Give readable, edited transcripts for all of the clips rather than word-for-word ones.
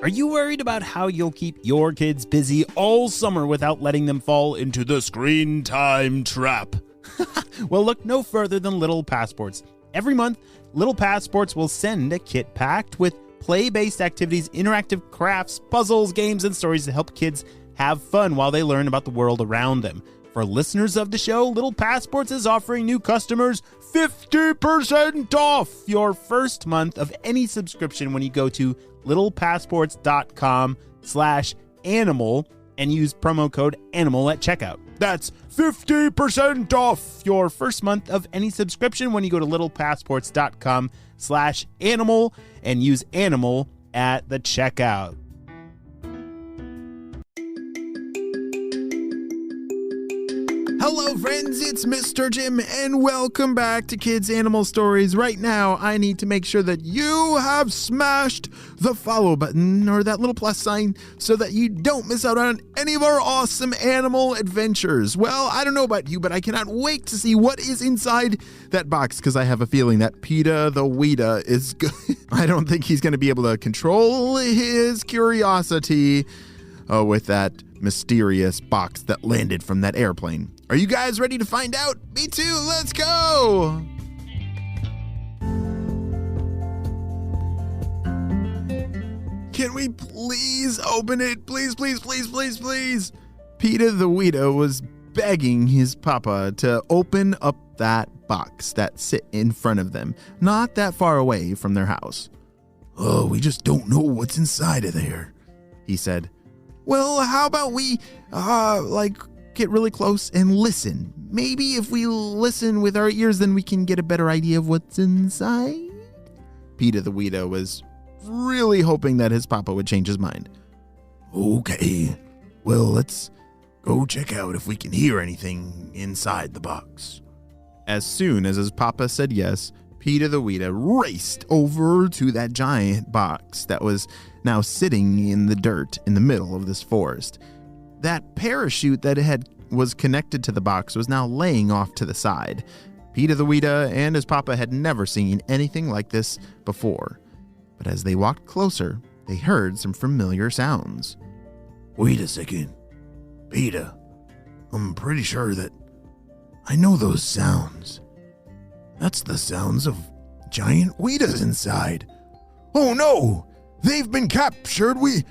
Are you worried about how you'll keep your kids busy all summer without letting them fall into the screen time trap? Well, look no further than Little Passports. Every month, Little Passports will send a kit packed with play-based activities, interactive crafts, puzzles, games, and stories to help kids have fun while they learn about the world around them. For listeners of the show, Little Passports is offering new customers 50% off your first month of any subscription when you go to littlepassports.com/animal and use promo code ANIMAL at checkout. That's 50% off your first month of any subscription when you go to littlepassports.com/animal and use ANIMAL at the checkout. Hello friends, it's Mr. Jim and welcome back to Kids Animal Stories. Right now, I need to make sure that you have smashed the follow button or that little plus sign so that you don't miss out on any of our awesome animal adventures. Well, I don't know about you, but I cannot wait to see what is inside that box because I have a feeling that Peter the Weta is good. I don't think he's going to be able to control his curiosity with that mysterious box that landed from that airplane. Are you guys ready to find out? Me too, let's go! Can we please open it? Please, please, please, please, please. Peter the Weta was begging his papa to open up that box that sit in front of them, not that far away from their house. Oh, we just don't know what's inside of there, he said. Well, how about we, get really close and listen? Maybe if we listen with our ears, then we can get a better idea of what's inside. Peter the Weta was really hoping that his papa would change his mind. Okay, well, let's go check out if we can hear anything inside the box. As soon as his papa said yes, Peter the Weta raced over to that giant box that was now sitting in the dirt in the middle of this forest. That parachute that was connected to the box was now laying off to the side. Peter the Weta and his papa had never seen anything like this before. But as they walked closer, they heard some familiar sounds. Wait a second. Peter, I'm pretty sure that I know those sounds. That's the sounds of giant Wetas inside. Oh no! They've been captured! We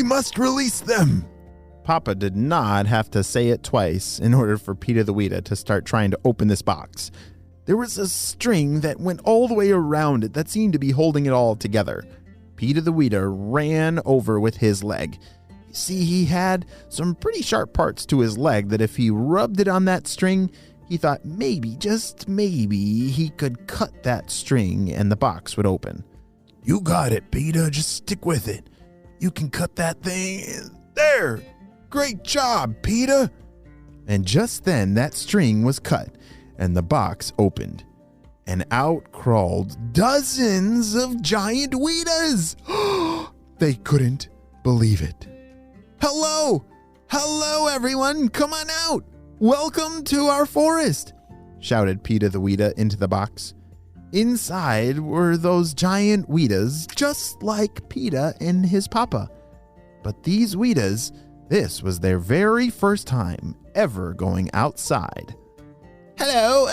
must release them! Papa did not have to say it twice in order for Peter the Weta to start trying to open this box. There was a string that went all the way around it that seemed to be holding it all together. Peter the Weta ran over with his leg. You see, he had some pretty sharp parts to his leg that if he rubbed it on that string, he thought maybe, just maybe, he could cut that string and the box would open. You got it, Peter. Just stick with it. You can cut that thing. There! Great job, Peter! And just then, that string was cut and the box opened. And out crawled dozens of giant Wetas! They couldn't believe it. Hello! Hello, everyone! Come on out! Welcome to our forest! Shouted Peter the Weta into the box. Inside were those giant Wetas, just like Peter and his papa. But these Wetas, this was their very first time ever going outside. Hello,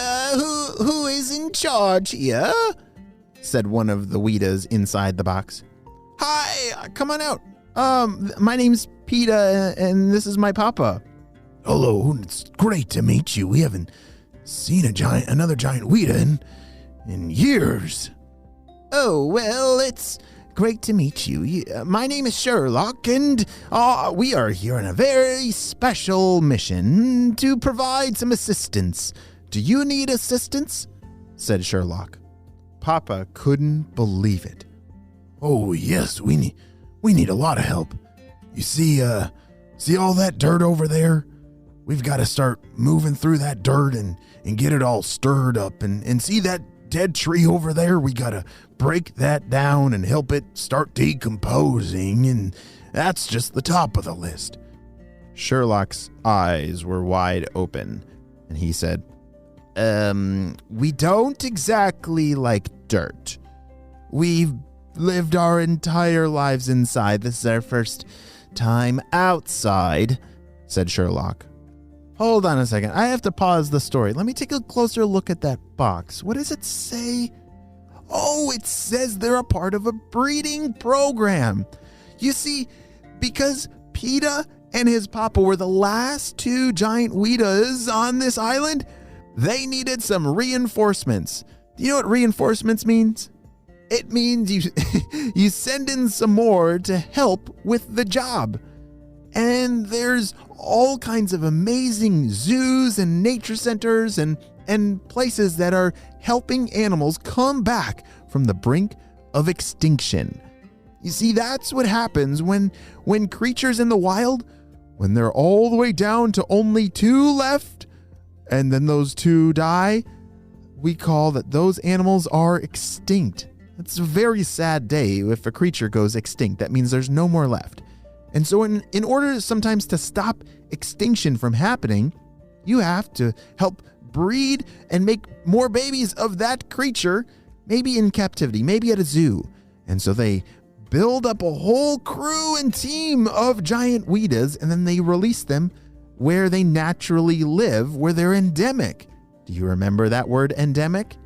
who is in charge here? Said one of the Wetas inside the box. Hi, come on out. My name's Peter, and this is my papa. Hello, it's great to meet you. We haven't seen another giant Weta in years. Oh, well, it's great to meet you. My name is Sherlock, and we are here on a very special mission to provide some assistance. Do you need assistance? Said Sherlock. Papa couldn't believe it. Oh, yes, we need a lot of help. You see all that dirt over there? We've got to start moving through that dirt and get it all stirred up. And see that dead tree over there? We got to break that down and help it start decomposing. And that's just the top of the list. Sherlock's eyes were wide open, and he said, we don't exactly like dirt. We've lived our entire lives inside. This is our first time outside, said Sherlock. Hold on a second. I have to pause the story. Let me take a closer look at that box. What does it say? Oh, it says they're a part of a breeding program. You see, because PETA and his papa were the last two giant Wetas on this island, they needed some reinforcements. Do you know what reinforcements means? It means you send in some more to help with the job. And there's all kinds of amazing zoos and nature centers and places that are helping animals come back from the brink of extinction. You see, that's what happens when creatures in the wild, when they're all the way down to only two left, and then those two die, we call that those animals are extinct. It's a very sad day if a creature goes extinct. That means there's no more left. And so in order sometimes to stop extinction from happening, you have to help breed and make more babies of that creature, maybe in captivity, maybe at a zoo. And so they build up a whole crew and team of giant Wetas, and then they release them where they naturally live, where they're endemic. Do you remember that word, endemic?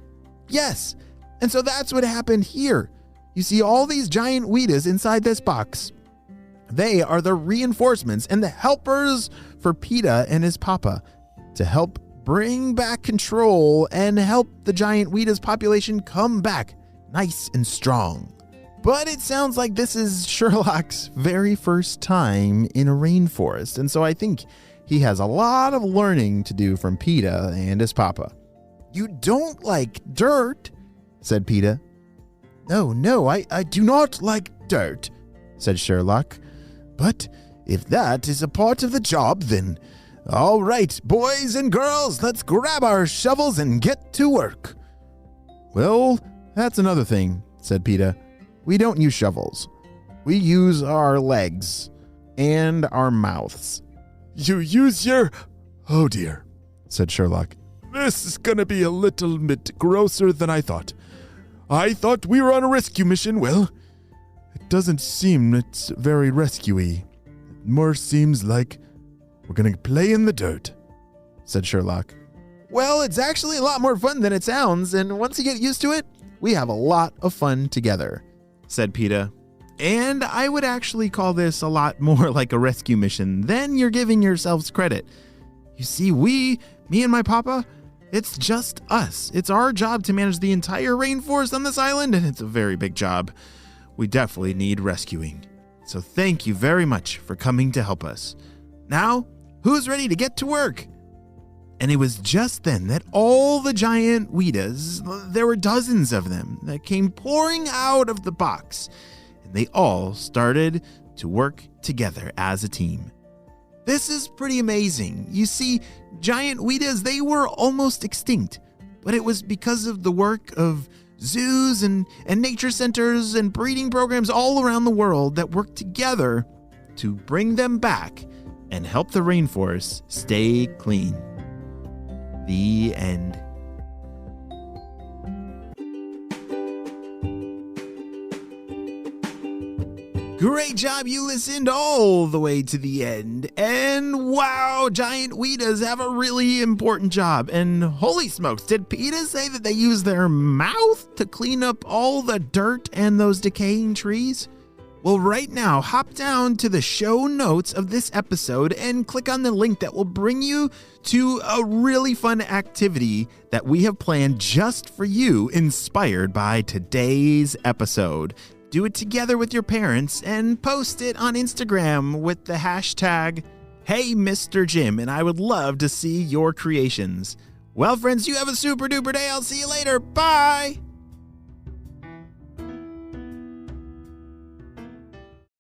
Yes. And so that's what happened here. You see all these giant Wetas inside this box. They are the reinforcements and the helpers for PETA and his papa to help bring back control and help the giant Weta's population come back nice and strong. But it sounds like this is Sherlock's very first time in a rainforest, and so I think he has a lot of learning to do from PETA and his papa. You don't like dirt, said PETA. No, I do not like dirt, said Sherlock. But if that is a part of the job, then all right, boys and girls, let's grab our shovels and get to work. Well, that's another thing, said PETA. We don't use shovels. We use our legs and our mouths. You use your... Oh dear, said Sherlock. This is gonna be a little bit grosser than I thought. I thought we were on a rescue mission. Well, it doesn't seem it's very rescue-y. It more seems like we're gonna play in the dirt, said Sherlock. Well, it's actually a lot more fun than it sounds, and once you get used to it, we have a lot of fun together, said PETA. And I would actually call this a lot more like a rescue mission than you're giving yourselves credit. You see, me and my papa, it's just us. It's our job to manage the entire rainforest on this island, and it's a very big job. We definitely need rescuing. So thank you very much for coming to help us. Now, who's ready to get to work? And it was just then that all the giant Wetas, there were dozens of them, that came pouring out of the box. And they all started to work together as a team. This is pretty amazing. You see, giant Wetas, they were almost extinct. But it was because of the work of zoos and nature centers and breeding programs all around the world that worked together to bring them back and help the rainforest stay clean. The end. Great job, you listened all the way to the end. And wow, giant Wetas have a really important job. And holy smokes, did PETA say that they use their mouth to clean up all the dirt and those decaying trees? Well, right now, hop down to the show notes of this episode and click on the link that will bring you to a really fun activity that we have planned just for you, inspired by today's episode. Do it together with your parents and post it on Instagram with the hashtag #HeyMrJim, and I would love to see your creations. Well, friends, you have a super duper day. I'll see you later. Bye.